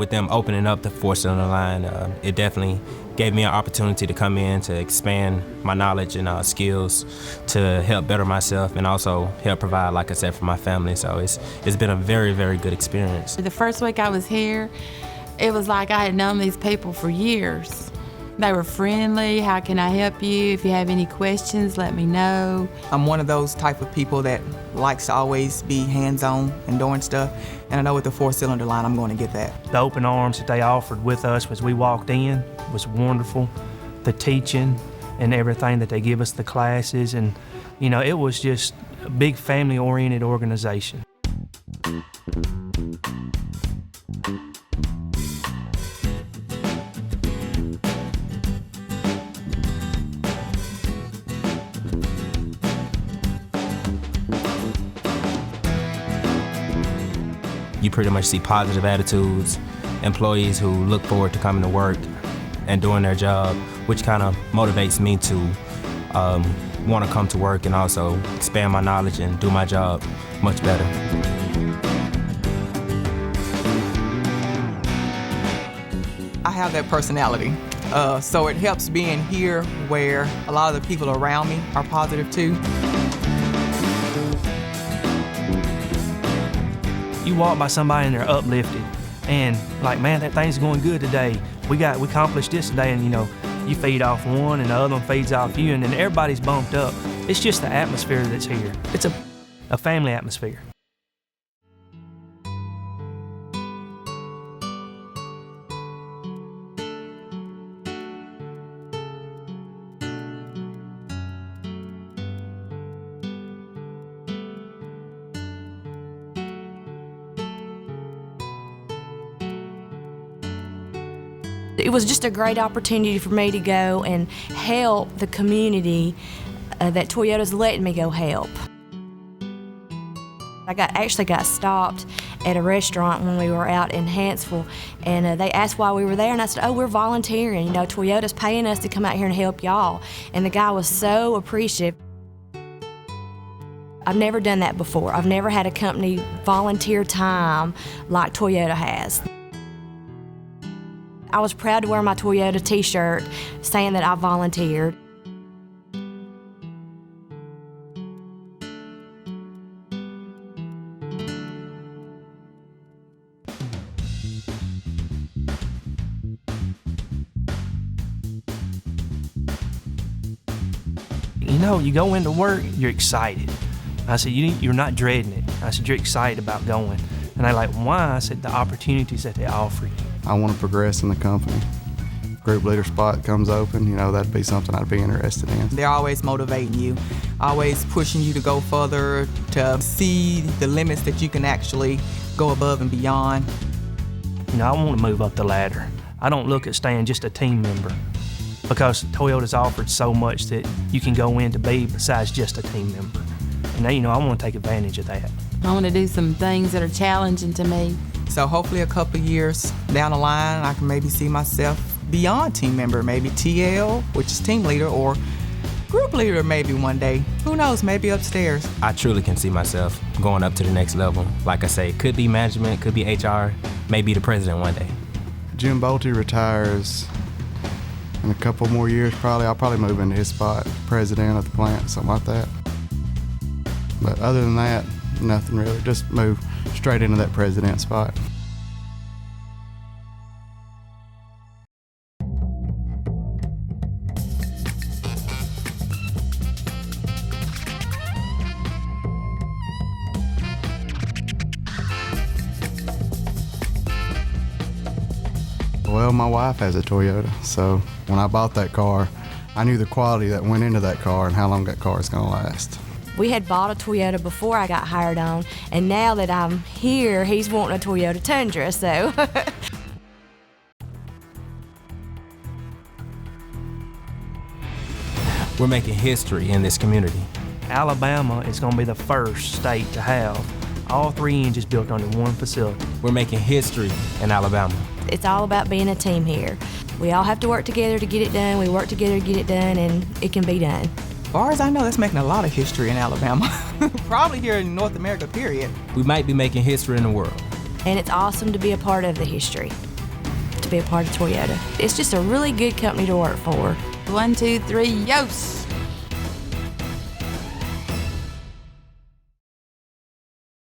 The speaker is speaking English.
with them opening up the four-cylinder line, it definitely gave me an opportunity to come in to expand my knowledge and skills to help better myself and also help provide, like I said, for my family. So it's been a very, very good experience. The first week I was here, it was like I had known these people for years. They were friendly. How can I help you? If you have any questions, let me know. I'm one of those type of people that likes to always be hands-on and doing stuff. And I know with the four-cylinder line, I'm going to get that. The open arms that they offered with us as we walked in was wonderful. The teaching and everything that they give us, the classes, and it was just a big family-oriented organization. You pretty much see positive attitudes, employees who look forward to coming to work and doing their job, which kind of motivates me to want to come to work and also expand my knowledge and do my job much better. I have that personality, so it helps being here where a lot of the people around me are positive too. You walk by somebody and they're uplifted and like, man, that thing's going good today. We accomplished this today, and you feed off one and the other one feeds off you, and then everybody's bumped up. It's just the atmosphere that's here. It's a family atmosphere. It was just a great opportunity for me to go and help the community that Toyota's letting me go help. I actually got stopped at a restaurant when we were out in Huntsville, and they asked why we were there, and I said, oh, we're volunteering. Toyota's paying us to come out here and help y'all. And the guy was so appreciative. I've never done that before. I've never had a company volunteer time like Toyota has. I was proud to wear my Toyota t-shirt saying that I volunteered. You go into work, you're excited. I said, you're not dreading it. I said, you're excited about going. And they're like, why? I said, the opportunities that they offer you. I want to progress in the company. Group leader spot comes open, that'd be something I'd be interested in. They're always motivating you, always pushing you to go further, to see the limits that you can actually go above and beyond. I want to move up the ladder. I don't look at staying just a team member, because Toyota's offered so much that you can go in to be besides just a team member. And I want to take advantage of that. I want to do some things that are challenging to me. So hopefully a couple of years down the line, I can maybe see myself beyond team member, maybe TL, which is team leader, or group leader maybe one day. Who knows, maybe upstairs. I truly can see myself going up to the next level. Like I say, it could be management, could be HR, maybe the president one day. Jim Bolte retires in a couple more years probably. I'll probably move into his spot, president of the plant, something like that. But other than that, nothing really, just move straight into that president spot. Well, my wife has a Toyota, so when I bought that car, I knew the quality that went into that car and how long that car is going to last. We had bought a Toyota before I got hired on, and now that I'm here, he's wanting a Toyota Tundra, so. We're making history in this community. Alabama is going to be the first state to have all 3 engines built under one facility. We're making history in Alabama. It's all about being a team here. We all have to work together to get it done. We work together to get it done, and it can be done. As far as I know, that's making a lot of history in Alabama. Probably here in North America, period. We might be making history in the world. And it's awesome to be a part of the history. to be a part of Toyota. It's just a really good company to work for. 1, 2, 3, Yost!